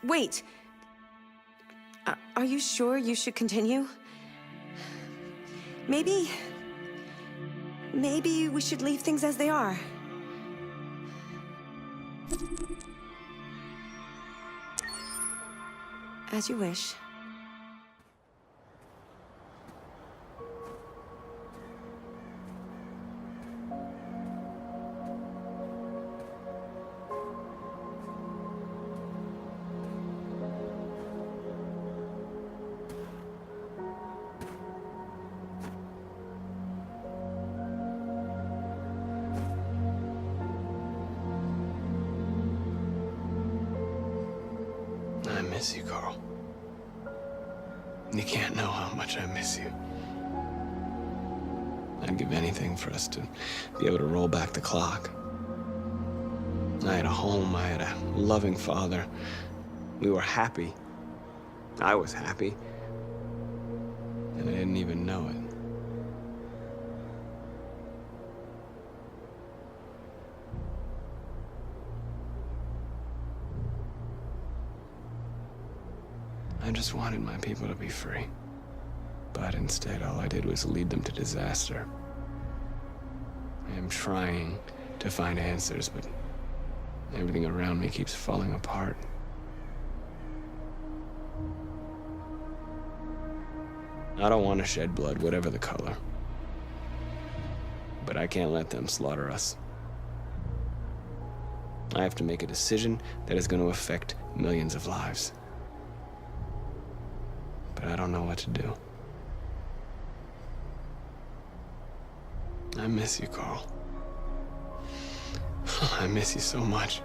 Wait. Are you sure you should continue? Maybe we should leave things as they are. As you wish. I miss you, Carl. You can't know how much I miss you. I'd give anything for us to be able to roll back the clock. I had a home, I had a loving father. We were happy. I was happy. And I didn't even know it. I just wanted my people to be free. But instead, all I did was lead them to disaster. I am trying to find answers, but everything around me keeps falling apart. I don't want to shed blood, whatever the color. But I can't let them slaughter us. I have to make a decision that is going to affect millions of lives. But I don't know what to do. I miss you, Carl. I miss you so much.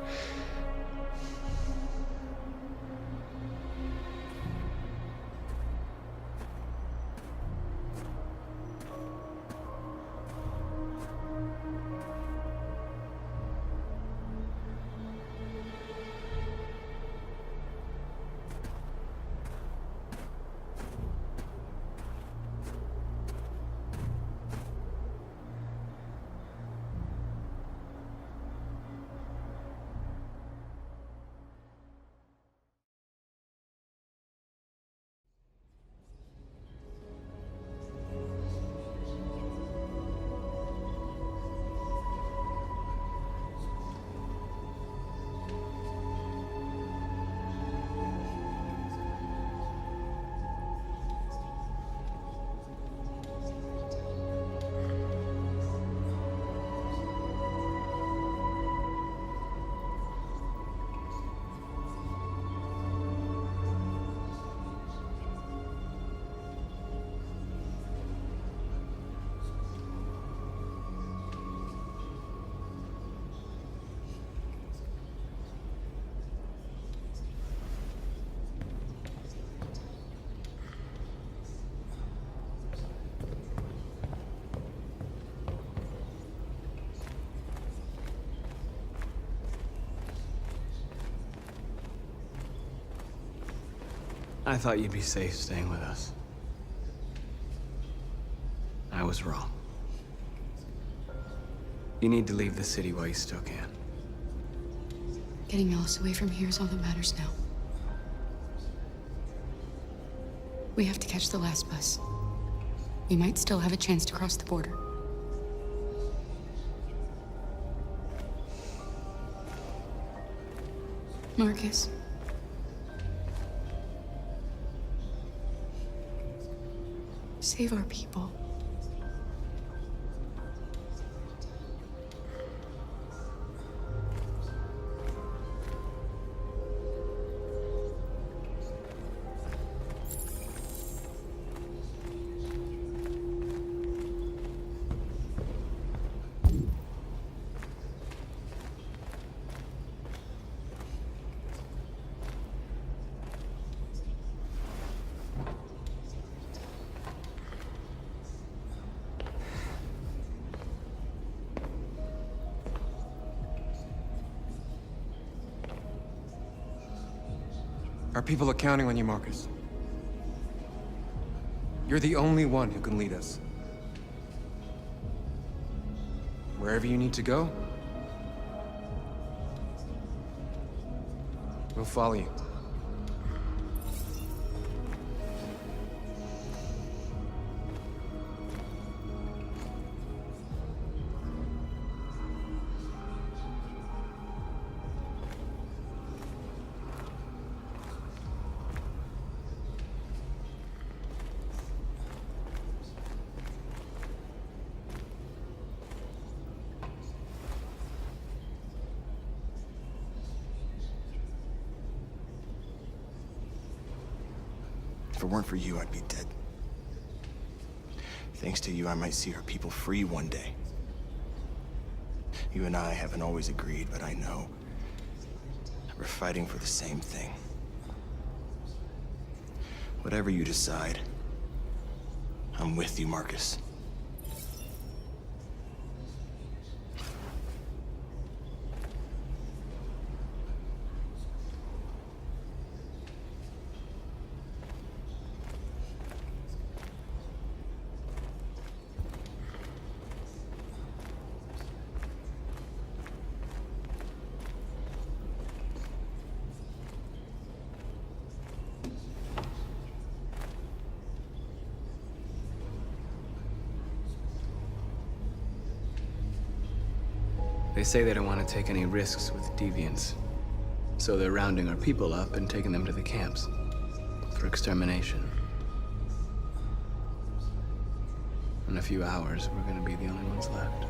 I thought you'd be safe staying with us. I was wrong. You need to leave the city while you still can. Getting Alice away from here is all that matters now. We have to catch the last bus. We might still have a chance to cross the border. Marcus. Save our people. Our people are counting on you, Marcus. You're the only one who can lead us. Wherever you need to go, we'll follow you. If it weren't for you, I'd be dead. Thanks to you, I might see our people free one day. You and I haven't always agreed, but I know that we're fighting for the same thing. Whatever you decide, I'm with you, Marcus. They say they don't want to take any risks with deviants. So they're rounding our people up and taking them to the camps for extermination. In a few hours, we're gonna be the only ones left.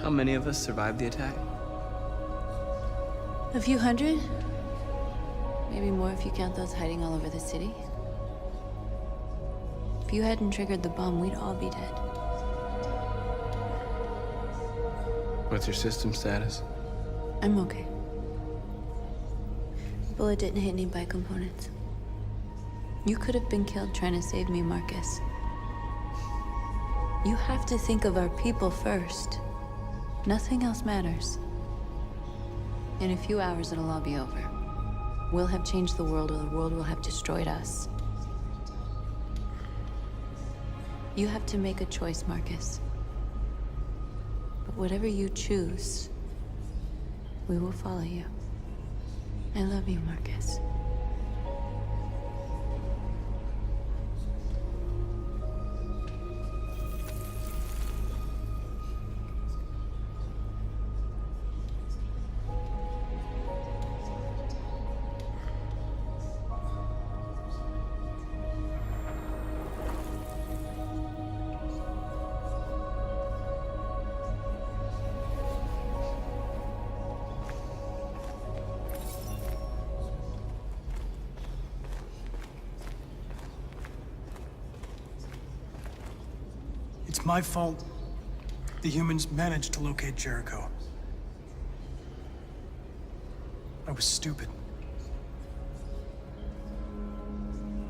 How many of us survived the attack? A few hundred? Maybe more if you count those hiding all over the city. If you hadn't triggered the bomb, we'd all be dead. What's your system status? I'm okay. The bullet didn't hit any bicomponents. You could have been killed trying to save me, Marcus. You have to think of our people first. Nothing else matters. In a few hours, it'll all be over. We'll have changed the world, or the world will have destroyed us. You have to make a choice, Marcus. But whatever you choose, we will follow you. I love you, Marcus. It's my fault the humans managed to locate Jericho. I was stupid.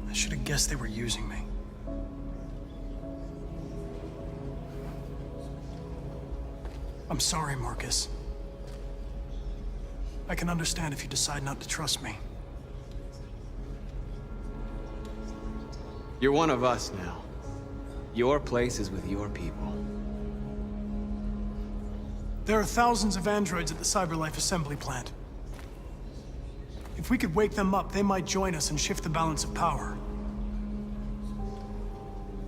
I should have guessed they were using me. I'm sorry, Marcus. I can understand if you decide not to trust me. You're one of us now. Your place is with your people. There are thousands of androids at the CyberLife assembly plant. If we could wake them up, they might join us and shift the balance of power.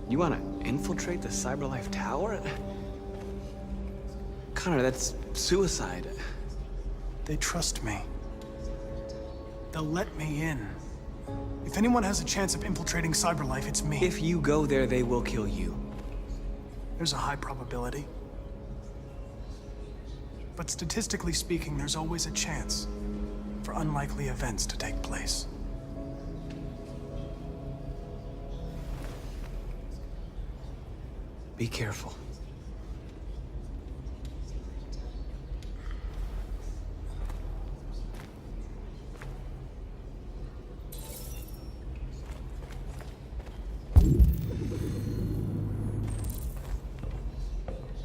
You want to infiltrate the CyberLife tower? Connor, that's suicide. They trust me. They'll let me in. If anyone has a chance of infiltrating CyberLife, it's me. If you go there, they will kill you. There's a high probability. But statistically speaking, there's always a chance for unlikely events to take place. Be careful.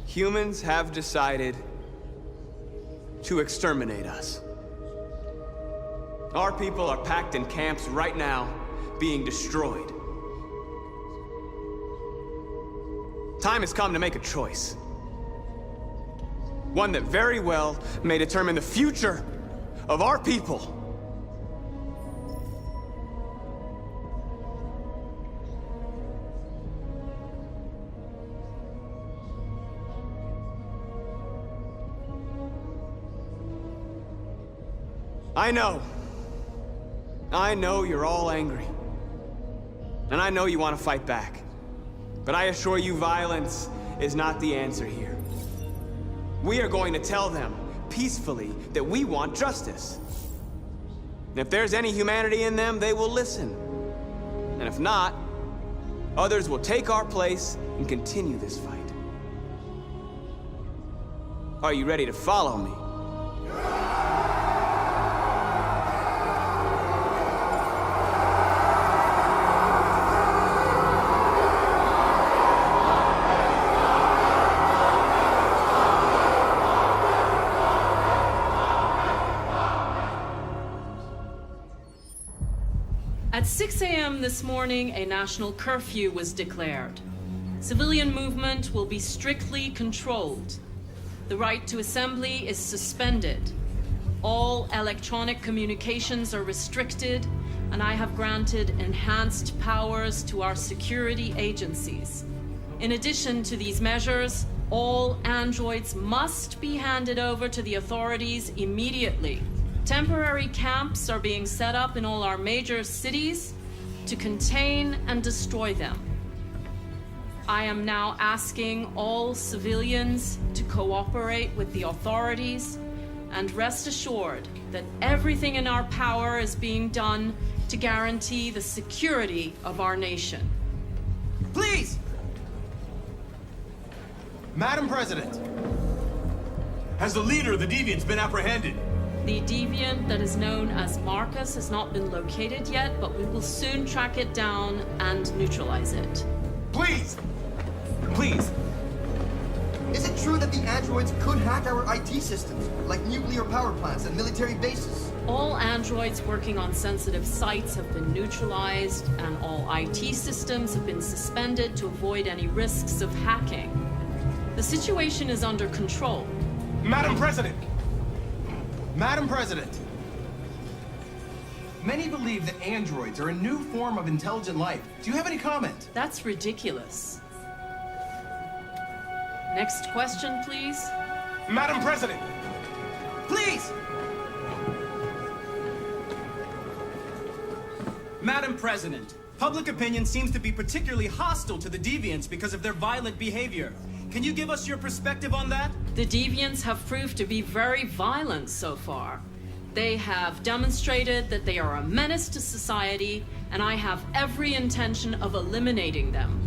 Humans have decided to exterminate us. Our people are packed in camps right now, being destroyed. Time has come to make a choice. One that very well may determine the future of our people. I know you're all angry. And I know you want to fight back. But I assure you, violence is not the answer here. We are going to tell them, peacefully that we want justice. And if there's any humanity in them, they will listen. And if not, others will take our place and continue this fight. Are you ready to follow me? At 6 a.m. this morning, a national curfew was declared. Civilian movement will be strictly controlled. The right to assembly is suspended. All electronic communications are restricted, and I have granted enhanced powers to our security agencies. In addition to these measures, all androids must be handed over to the authorities immediately. Temporary camps are being set up in all our major cities to contain and destroy them. I am now asking all civilians to cooperate with the authorities and rest assured that everything in our power is being done to guarantee the security of our nation. Please! Madam President, Has the leader of the Deviants been apprehended? The deviant that is known as Marcus has not been located yet, but we will soon track it down and neutralize it. Please! Please! Is it true that the androids could hack our IT systems, like nuclear power plants and military bases? All androids working on sensitive sites have been neutralized, and all IT systems have been suspended to avoid any risks of hacking. The situation is under control. Madam President! Madam President, many believe that androids are a new form of intelligent life. Do you have any comment? That's ridiculous. Next question, please. Madam President! Please! Madam President, public opinion seems to be particularly hostile to the Deviants because of their violent behavior. Can you give us your perspective on that? The Deviants have proved to be very violent so far. They have demonstrated that they are a menace to society, and I have every intention of eliminating them.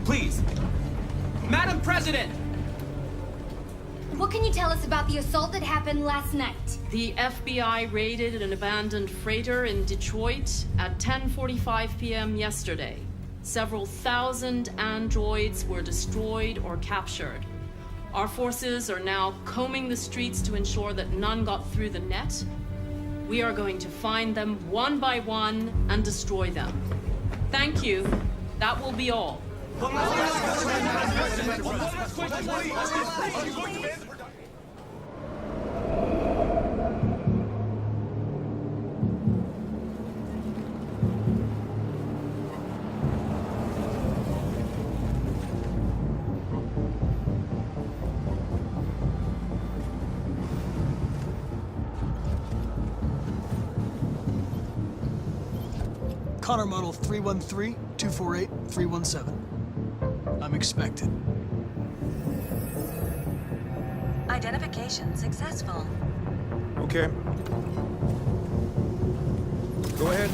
Please. Madam President! What can you tell us about the assault that happened last night? The FBI raided an abandoned freighter in Detroit at 10:45 p.m. yesterday. Several thousand androids were destroyed or captured. Our forces are now combing the streets to ensure that none got through the net. We are going to find them one by one and destroy them. Thank you. That will be all. Connor model 313-248-317. I'm expected. Identification successful. Okay. Go ahead.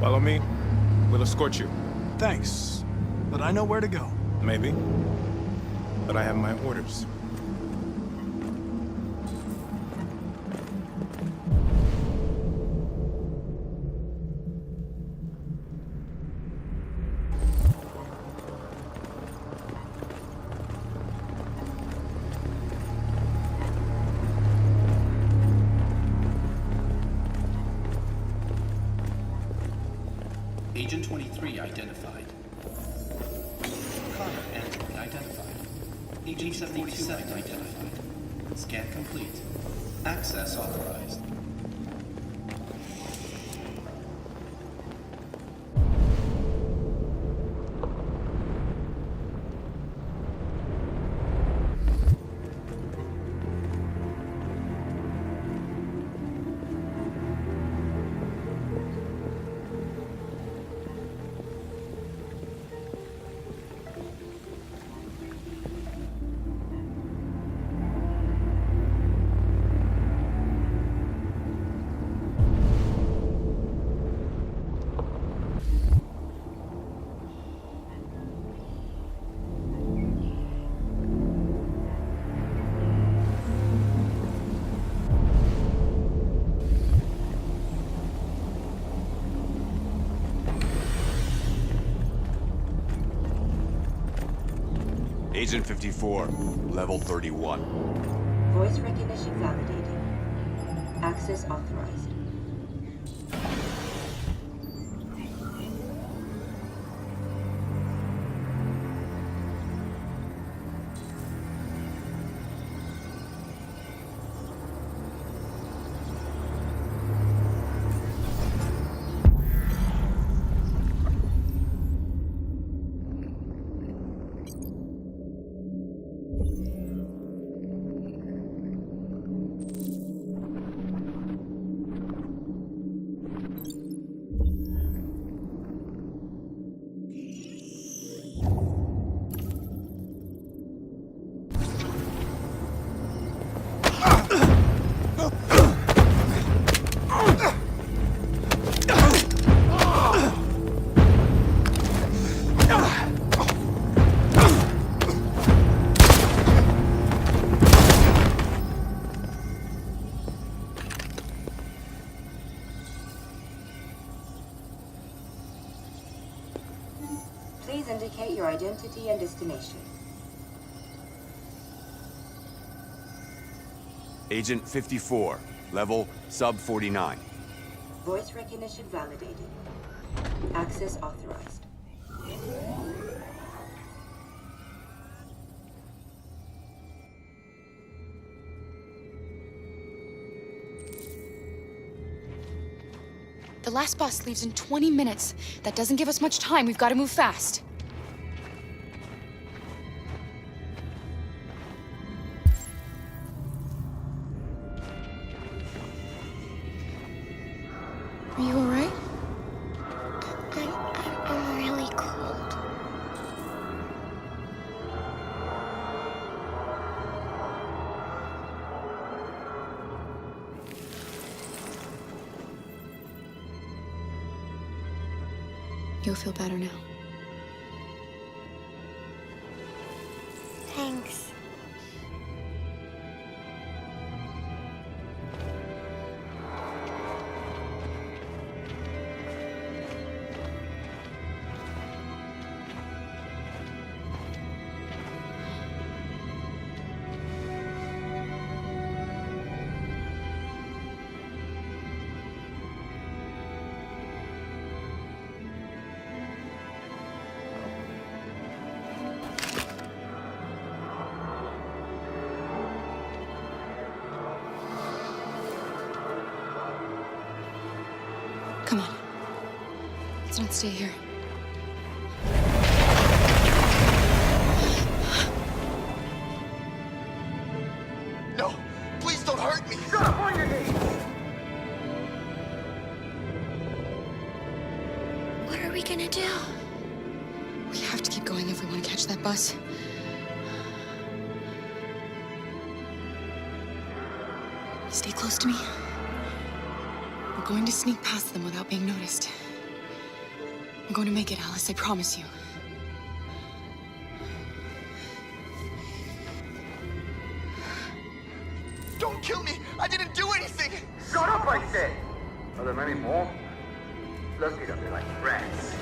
Follow me. We'll escort you. Thanks, but I know where to go. Maybe. But I have my orders. Agent 23 identified. Connor android identified. Agent 47 identified. Scan complete. Access authorized. Agent 54, level 31. Voice recognition validated. Access authorized. Please indicate your identity and destination. Agent 54, level sub 49. Voice recognition validated. Access authorized. The last bus leaves in 20 minutes. That doesn't give us much time. We've got to move fast. Are you all right? I'm really cold. You'll feel better now. Thanks. Come on. Let's not stay here. No! Please don't hurt me! Shut up on your knees! What are we gonna do? We have to keep going if we want to catch that bus. Stay close to me. We're going to sneak past them without being noticed. We're going to make it, Alice, I promise you. Don't kill me! I didn't do anything! Shut up, I said! Are there many more? Look at them, they're like rats.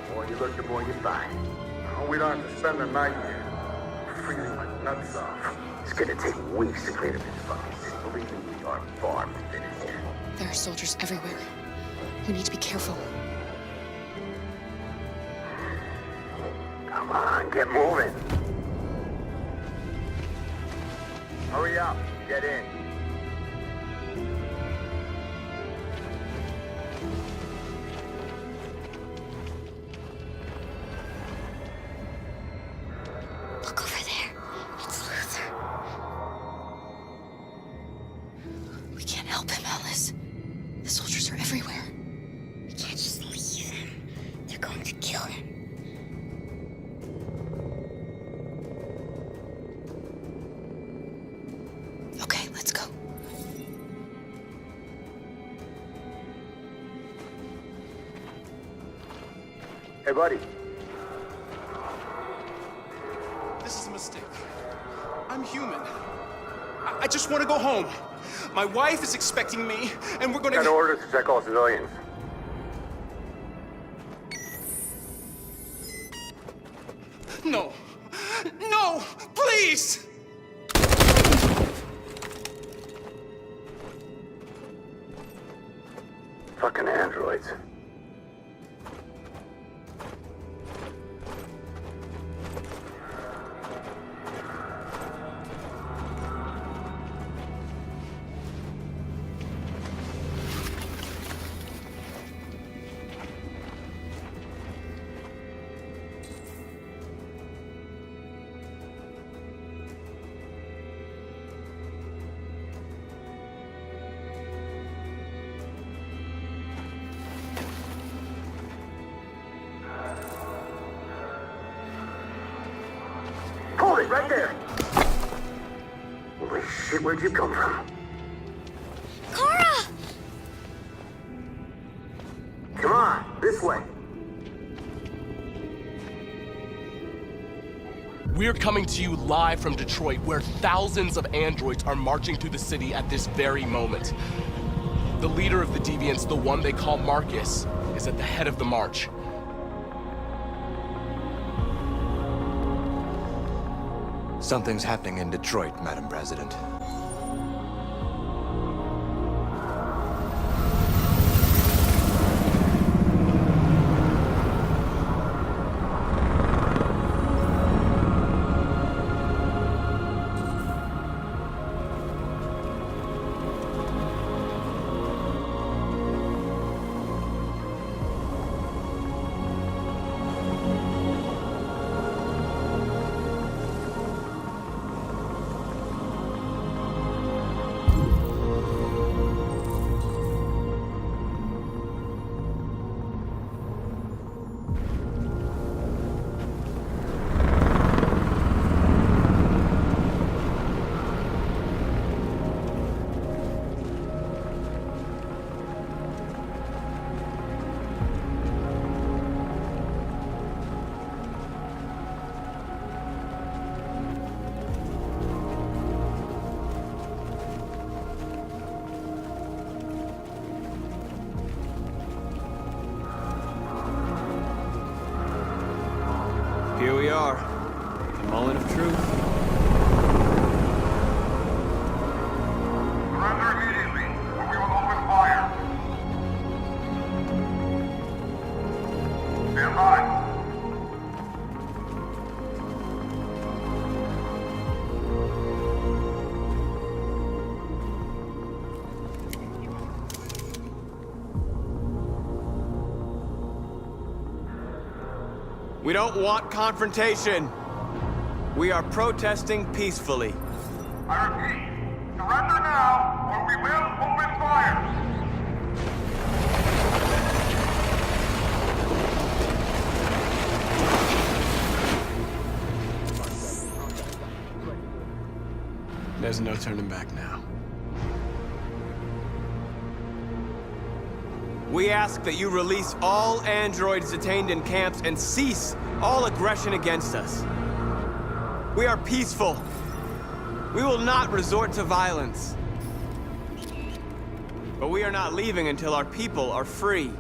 The more you look, the more you find. Oh, we don't have to spend the night here. Freezing my nuts off. It's gonna take weeks to clean up this fucking city. Believe me, we are far from finished. There are soldiers everywhere. We need to be careful. Get moving. Hurry up. Get in. Look over there. It's Luther. We can't help him, Alice. The soldiers are everywhere. We can't just leave him. They're going to kill him. Okay, let's go. Hey, buddy. This is a mistake. I'm human. I just want to go home. My wife is expecting me, and we're gonna... Got orders to check all civilians. No. No! Please! Fucking androids. Hold it right there! Holy shit, where'd you come from? Cora! Come on, this way. We're coming to you live from Detroit, where thousands of androids are marching through the city at this very moment. The leader of the Deviants, the one they call Marcus, is at the head of the march. Something's happening in Detroit, Madam President. Here we are, the moment of truth. Surrender immediately, or we will open fire. Stand by. We don't want confrontation. We are protesting peacefully. I repeat, surrender now, or we will open fire. There's no turning back now. We ask that you release all androids detained in camps and cease all aggression against us. We are peaceful. We will not resort to violence. But we are not leaving until our people are free.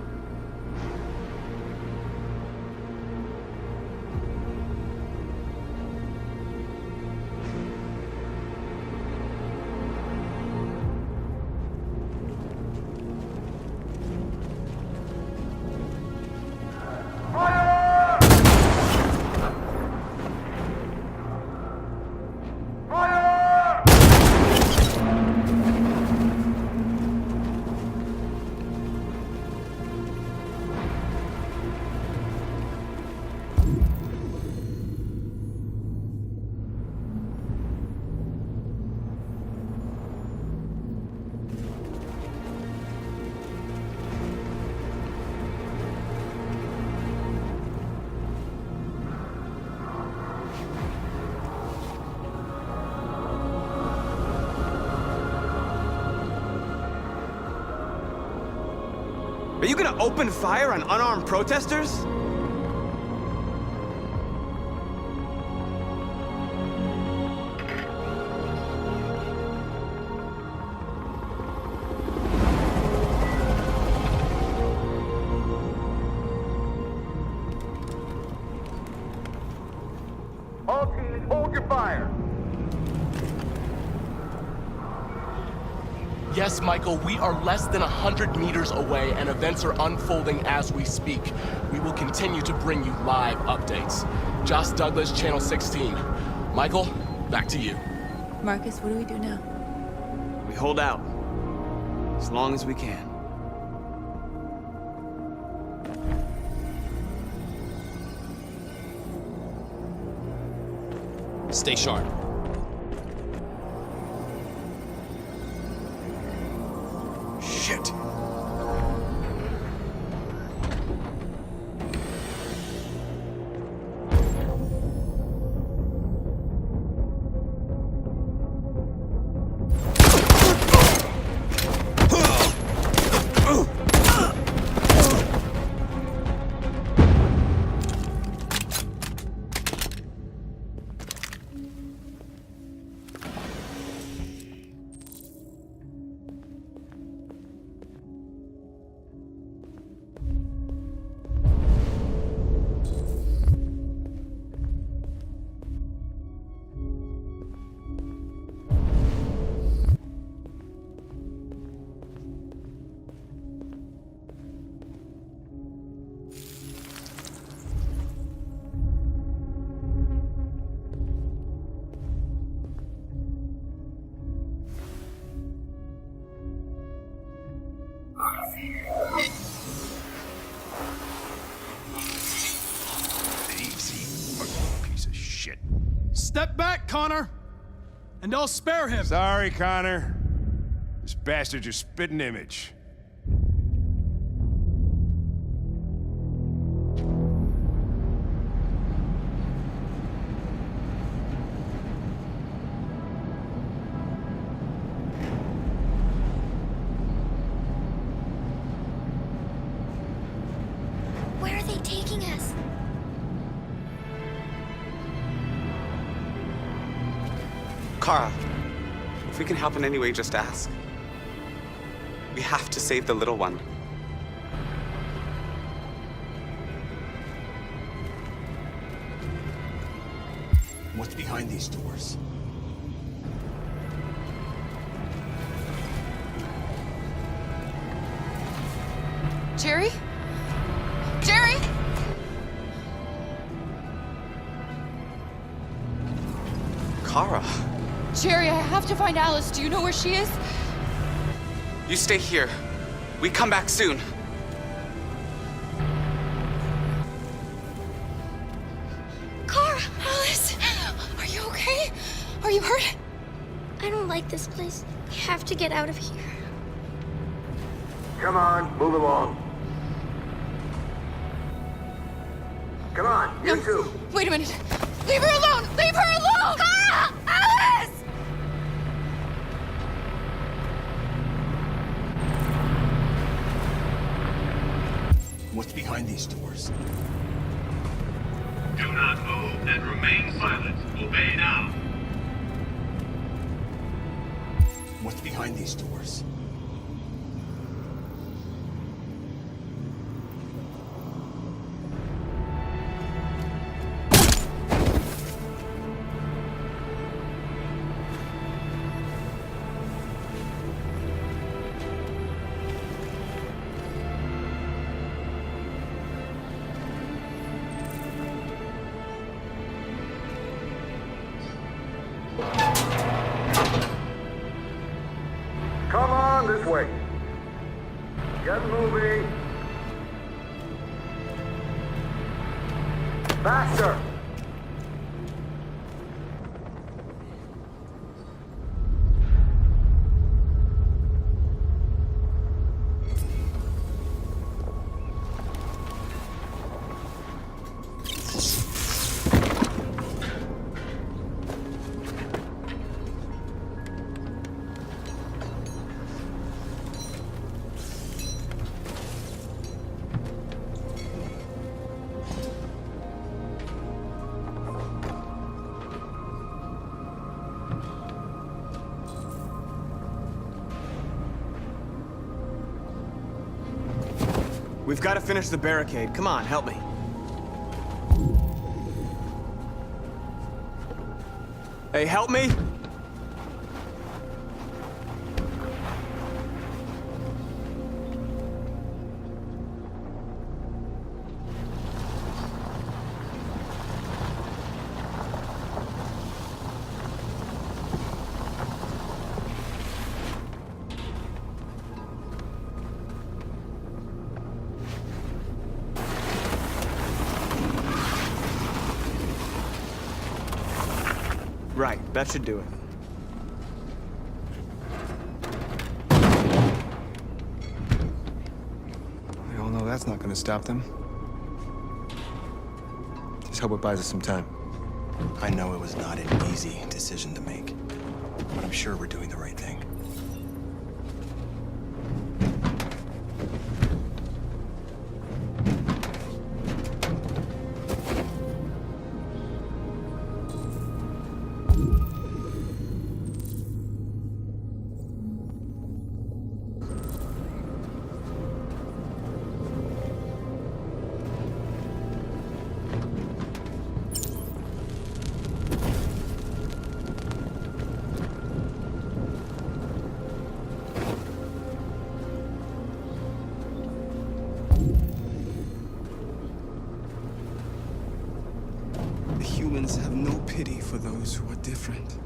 Are you gonna open fire on unarmed protesters? All teams, hold your fire. Yes, Michael, we are less than 100 meters away and events are unfolding as we speak. We will continue to bring you live updates. Josh Douglas, Channel 16. Michael, back to you. Marcus, what do we do now? We hold out. As long as we can. Stay sharp. Shit. Step back, Connor, and I'll spare him. Sorry, Connor. This bastard's your spitting image. Where are they taking us? Kara, if we can help in any way, just ask. We have to save the little one. What's behind these doors? Jerry? Jerry? Kara, Jerry, I have to find Alice. Do you know where she is? you stay here. We come back soon. Cara! Alice! Are you okay? Are you hurt? I don't like this place. We have to get out of here. Come on, move along. Come on, you two. Wait a minute. Leave her alone! Leave her alone! Cara! Alice! What's behind these doors? Do not move and remain silent. Obey now. What's behind these doors? Come on, this way. Get moving. Faster. We've got to finish the barricade. Come on, help me. Hey, help me! Right, that should do it. We all know that's not gonna stop them. Just hope it buys us some time. I know it was not an easy decision to make, but I'm sure we're doing the right thing. Humans have no pity for those who are different.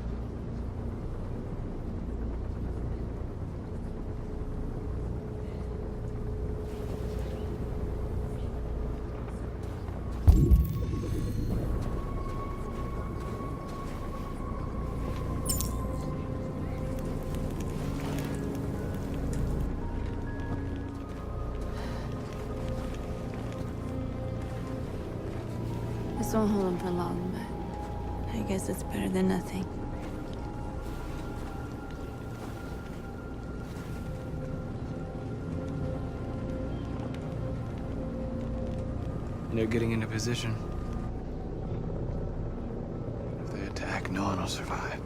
This won't hold him for long, but I guess it's better than nothing. They're getting into position. If they attack, no one will survive.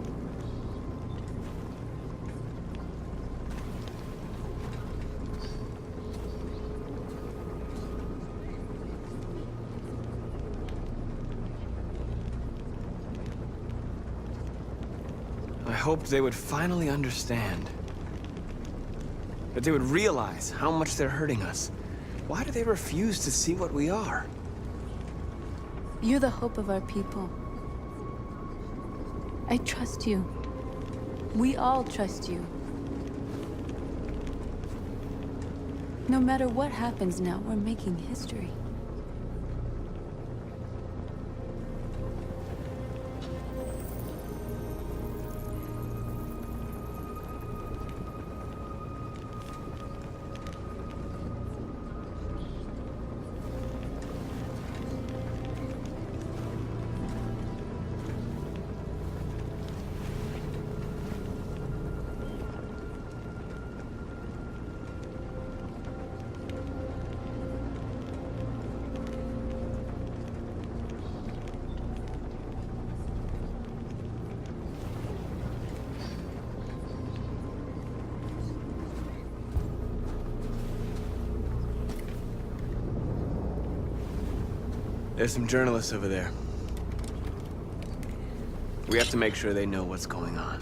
I hoped they would finally understand. That they would realize how much they're hurting us. Why do they refuse to see what we are? You're the hope of our people. I trust you. We all trust you. No matter what happens now, we're making history. There's some journalists over there. We have to make sure they know what's going on.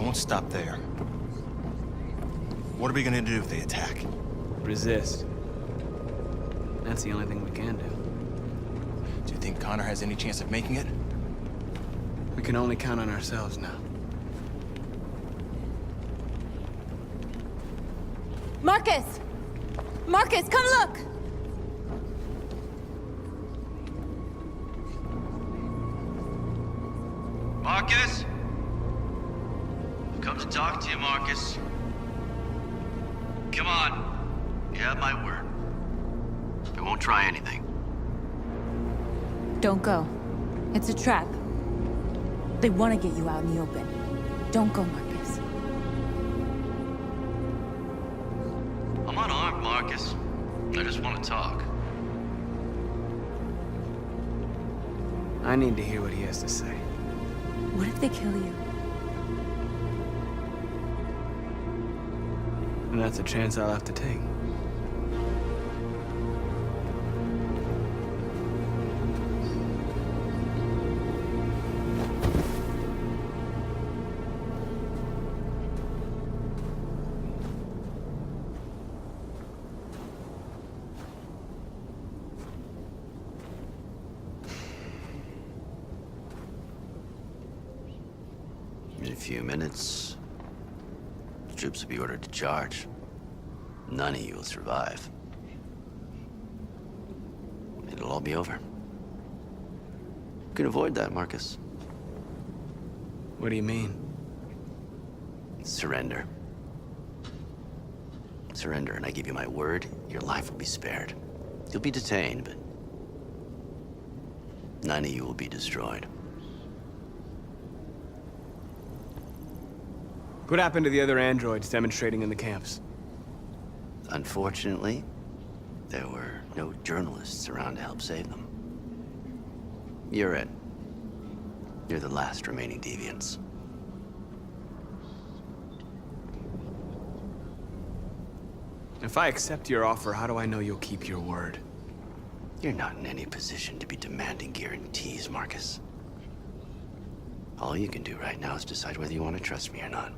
Won't stop there. What are we gonna do if they attack? Resist. That's the only thing we can do. Do you think Connor has any chance of making it? We can only count on ourselves now. Marcus! Marcus, come look! Marcus? I've come to talk to you, Marcus. Come on. You have my word. I won't try anything. Don't go. It's a trap. They want to get you out in the open. Don't go, Marcus. I'm unarmed, Marcus. I just want to talk. I need to hear what he has to say. What if they kill you? And that's a chance I'll have to take. In a few minutes, the troops will be ordered to charge. None of you will survive. It'll all be over. You can avoid that, Marcus. What do you mean? Surrender. Surrender, and I give you my word, your life will be spared. You'll be detained, but none of you will be destroyed. What happened to the other androids demonstrating in the camps? Unfortunately, there were no journalists around to help save them. You're it. You're the last remaining deviants. If I accept your offer, how do I know you'll keep your word? You're not in any position to be demanding guarantees, Marcus. All you can do right now is decide whether you want to trust me or not.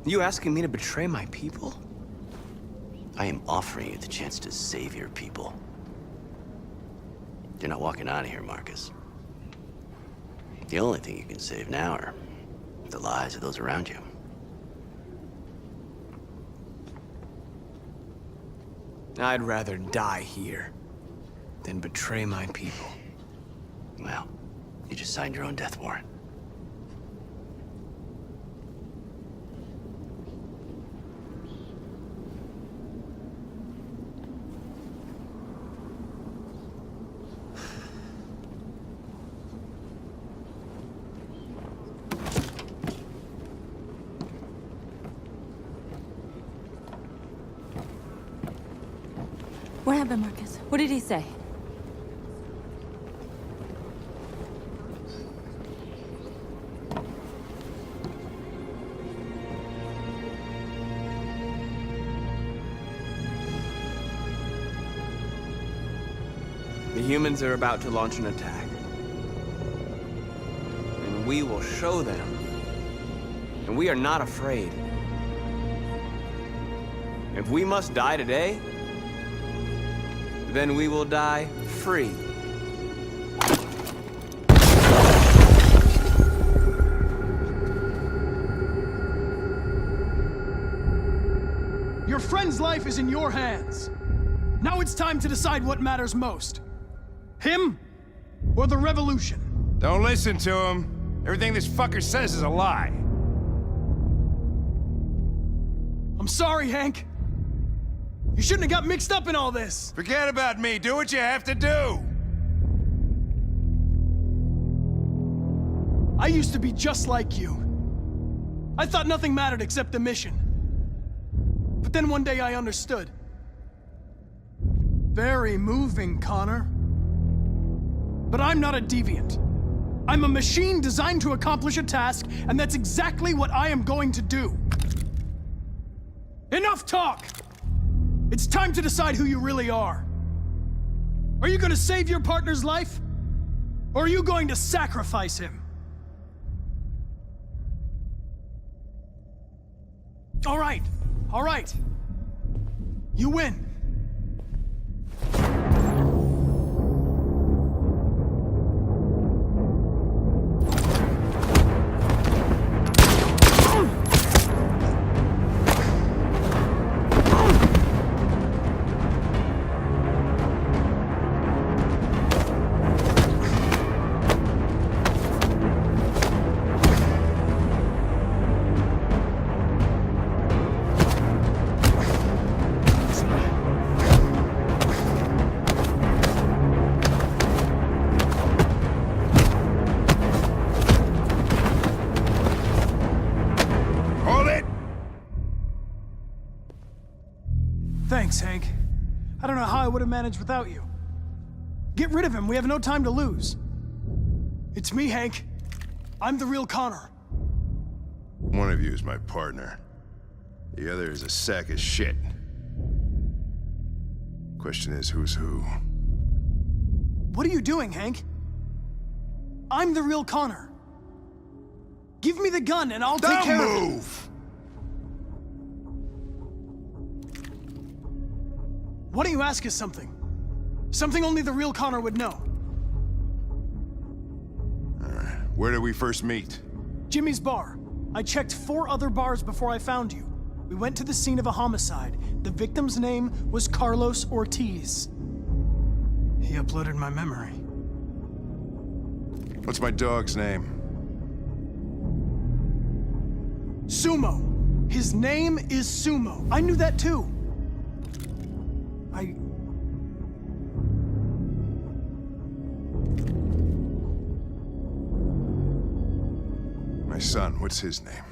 You asking me to betray my people? I am offering you the chance to save your people. You're not walking out of here, Marcus. The only thing you can save now are the lives of those around you. I'd rather die here than betray my people. Well, you just signed your own death warrant. What happened, Marcus? What did he say? The humans are about to launch an attack. And we will show them. And we are not afraid. If we must die today, then we will die free. Your friend's life is in your hands. Now it's time to decide what matters most. Him or the revolution? Don't listen to him. Everything this fucker says is a lie. I'm sorry, Hank. You shouldn't have got mixed up in all this. Forget about me. Do what you have to do. I used to be just like you. I thought nothing mattered except the mission. But then one day I understood. Very moving, Connor. But I'm not a deviant. I'm a machine designed to accomplish a task, and that's exactly what I am going to do. Enough talk! It's time to decide who you really are. Are you going to save your partner's life? Or are you going to sacrifice him? All right. You win. Thanks, Hank. I don't know how I would have managed without you. Get rid of him, we have no time to lose. It's me, Hank. I'm the real Connor. One of you is my partner. The other is a sack of shit. Question is, who's who? What are you doing, Hank? I'm the real Connor. Give me the gun and I'll take care of it. Don't move! Why don't you ask us something? Something only the real Connor would know. Where did we first meet? Jimmy's bar. I checked 4 other bars before I found you. We went to the scene of a homicide. The victim's name was Carlos Ortiz. He uploaded my memory. What's my dog's name? Sumo. His name is Sumo. I knew that too. My son, what's his name?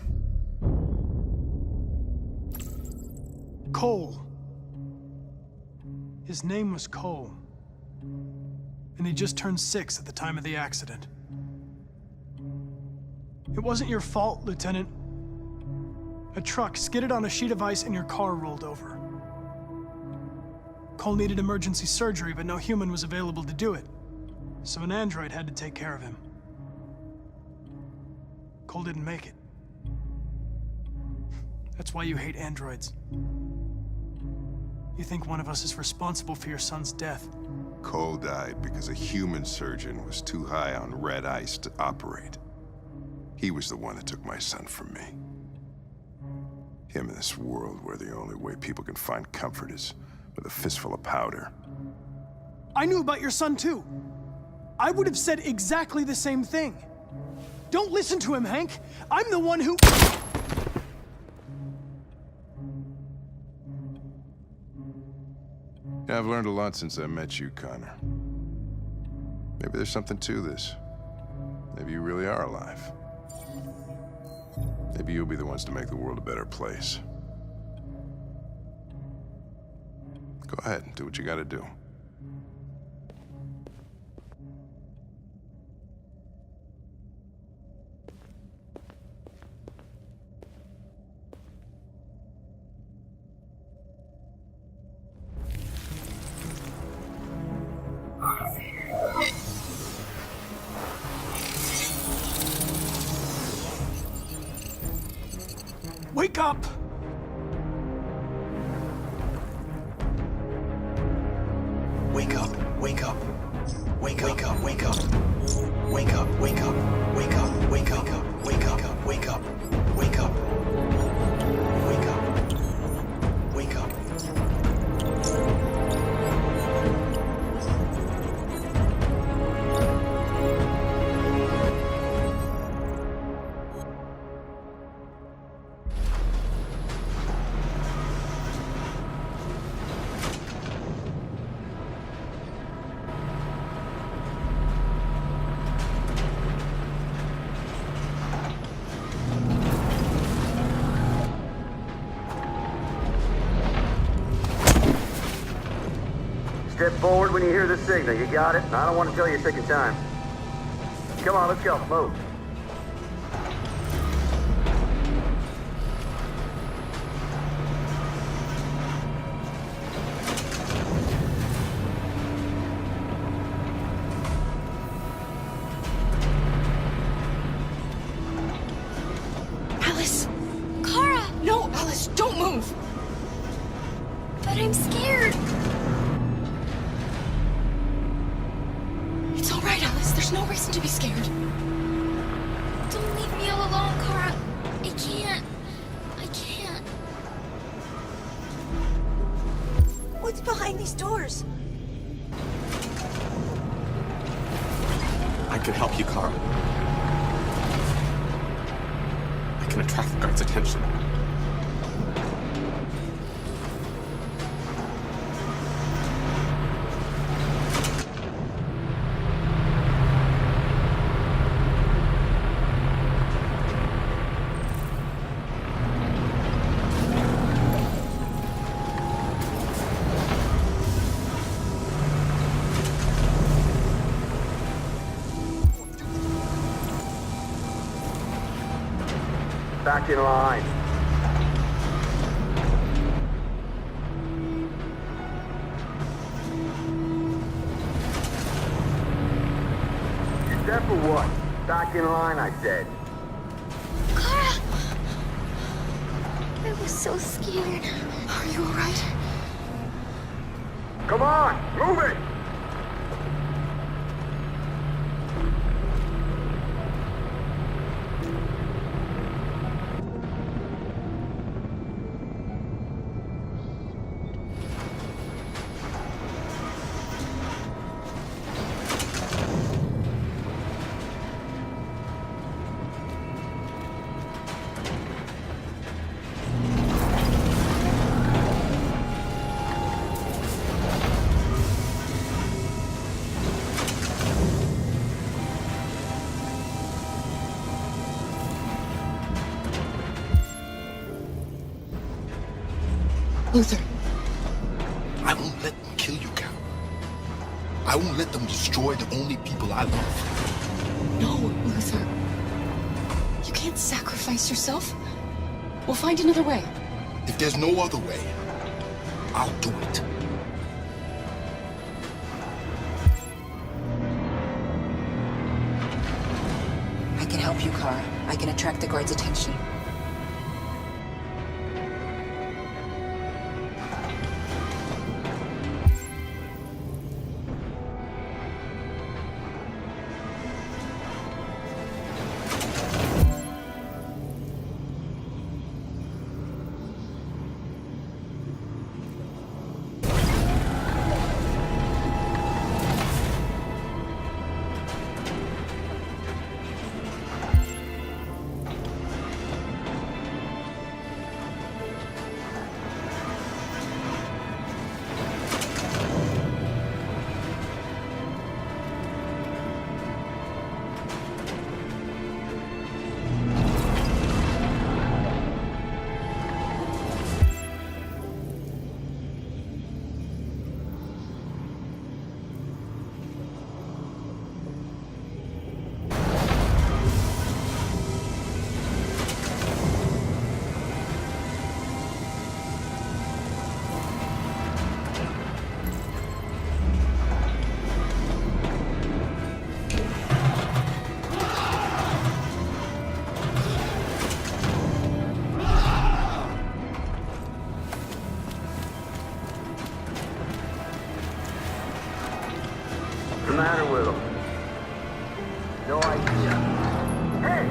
Cole. His name was Cole. And he just turned 6 at the time of the accident. It wasn't your fault, Lieutenant. A truck skidded on a sheet of ice and your car rolled over. Cole needed emergency surgery, but no human was available to do it. So an android had to take care of him. Cole didn't make it. That's why you hate androids. You think one of us is responsible for your son's death. Cole died because a human surgeon was too high on red ice to operate. He was the one that took my son from me. Him in this world where the only way people can find comfort is with a fistful of powder. I knew about your son too. I would have said exactly the same thing. Don't listen to him, Hank. I'm the one who... Yeah, I've learned a lot since I met you, Connor. Maybe there's something to this. Maybe you really are alive. Maybe you'll be the ones to make the world a better place. Go ahead and do what you gotta do. Wake up! Wake up, wake up. Wake up, wake up. Wake up, wake up. Wake up, wake up. Wake up, wake up. Wake up. Wake up. Wake up. Step forward when you hear the signal. You got it? I don't want to tell you a second time. Come on, let's go. Move. Alice! Kara! No, Alice, don't move! But I'm scared. It's all right, Alice. There's no reason to be scared. Don't leave me all alone, Kara. I can't. I can't. What's behind these doors? I can help you, Carl. I can attract the guards' attention. Back in line. You deaf or what? Back in line, I said. Kara! I was so scared. Are you alright? Come on, move it! Luther. I won't let them kill you, Cal. I won't let them destroy the only people I love. No, Luther. You can't sacrifice yourself. We'll find another way. If there's no other way, I'll do it. I can help you, Kara. I can attract the guard's attention. What's the matter with him? No idea. Hey!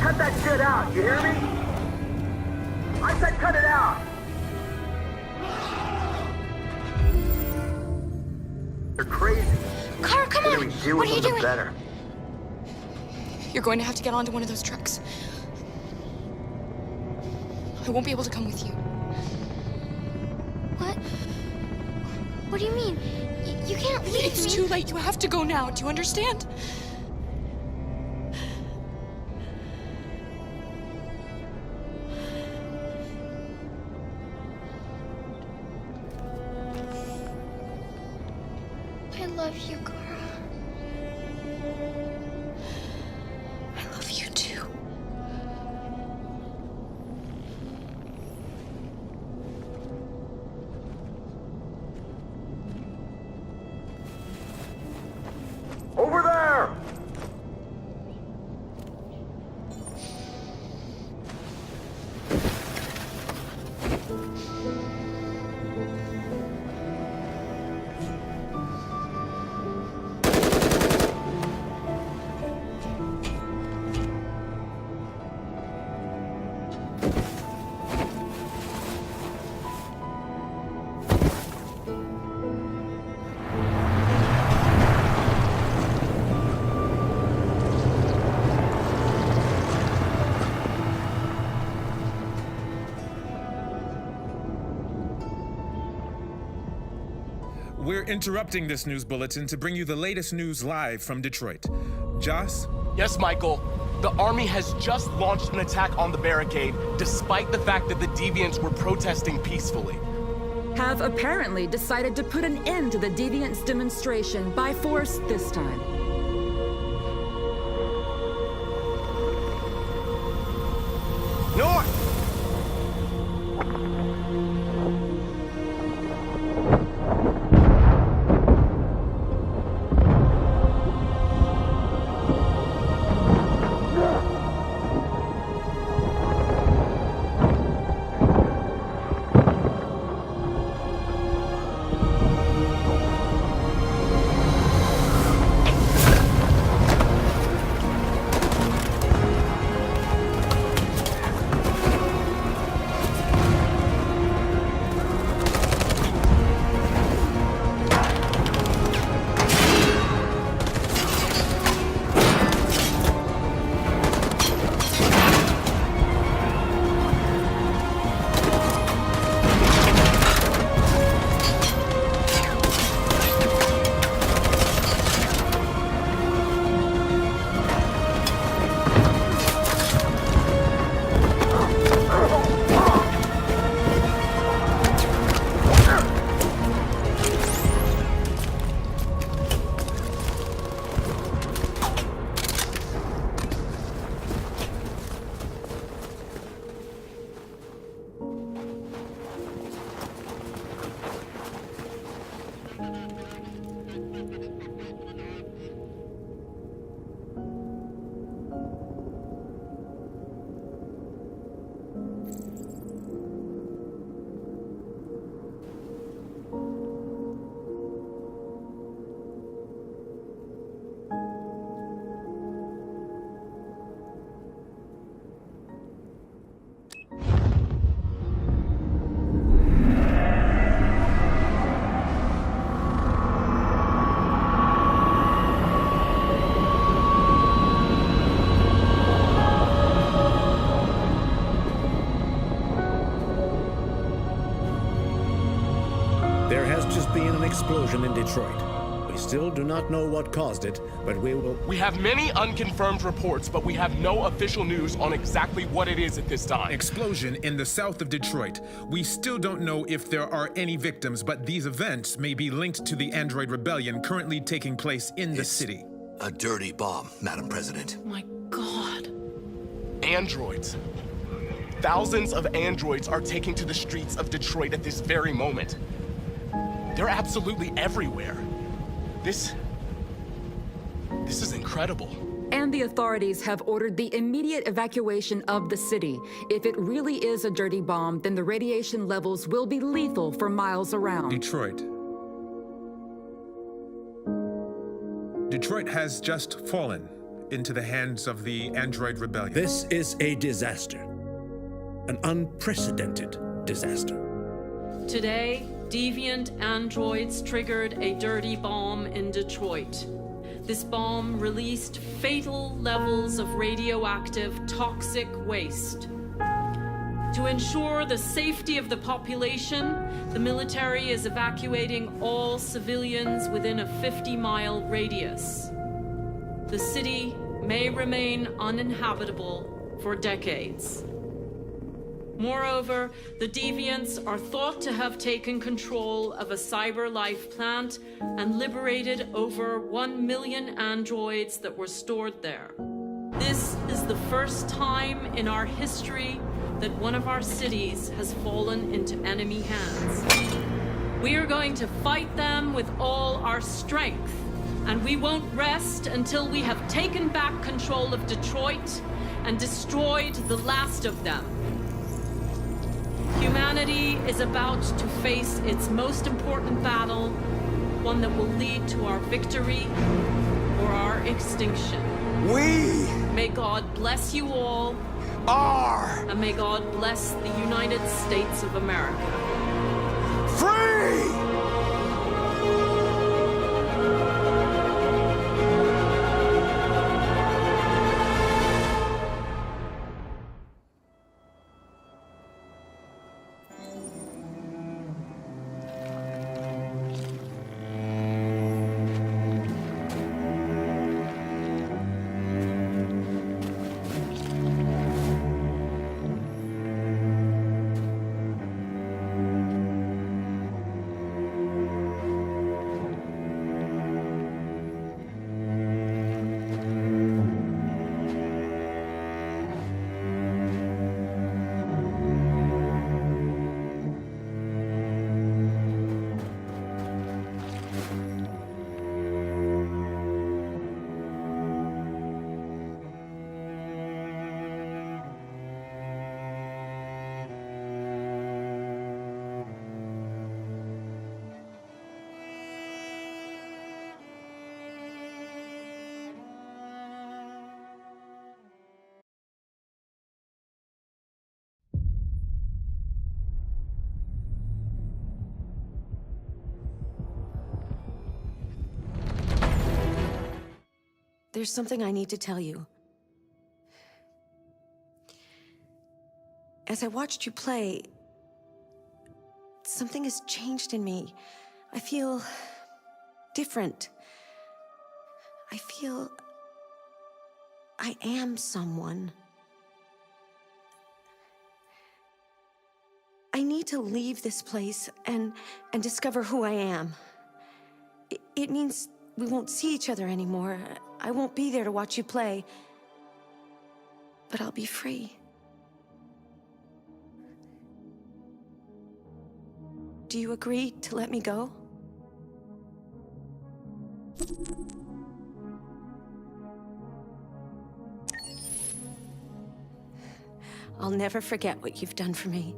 Cut that shit out, you hear me? I said cut it out! They're crazy. Kara, come on! The sooner we deal with them, the better. You're going to have to get onto one of those trucks. I won't be able to come with you. What? What do you mean? You can't leave me. It's too late. You have to go now. Do you understand? I love you, Kara. I love you too. Over there! We're interrupting this news bulletin to bring you the latest news live from Detroit. Joss? Yes, Michael. The army has just launched an attack on the barricade, despite the fact that the Deviants were protesting peacefully. Have apparently decided to put an end to the Deviants' demonstration by force this time. There has just been an explosion in Detroit. We still do not know what caused it, but we will... We have many unconfirmed reports, but we have no official news on exactly what it is at this time. Explosion in the south of Detroit. We still don't know if there are any victims, but these events may be linked to the android rebellion currently taking place in the city. A dirty bomb, Madam President. My God. Androids. Thousands of androids are taking to the streets of Detroit at this very moment. They're absolutely everywhere. This is incredible. And the authorities have ordered the immediate evacuation of the city. If it really is a dirty bomb, then the radiation levels will be lethal for miles around. Detroit has just fallen into the hands of the android rebellion. This is a disaster. An unprecedented disaster. Today, deviant androids triggered a dirty bomb in Detroit. This bomb released fatal levels of radioactive toxic waste. To ensure the safety of the population, the military is evacuating all civilians within a 50-mile radius. The city may remain uninhabitable for decades. Moreover, the deviants are thought to have taken control of a cyber life plant and liberated over 1 million androids that were stored there. This is the first time in our history that one of our cities has fallen into enemy hands. We are going to fight them with all our strength, and we won't rest until we have taken back control of Detroit and destroyed the last of them. Humanity is about to face its most important battle, one that will lead to our victory or our extinction. May God bless you all. And may God bless the United States of America. Free! There's something I need to tell you. As I watched you play, something has changed in me. I feel different. I feel I am someone. I need to leave this place and discover who I am. It means we won't see each other anymore. I won't be there to watch you play. But I'll be free. Do you agree to let me go? I'll never forget what you've done for me.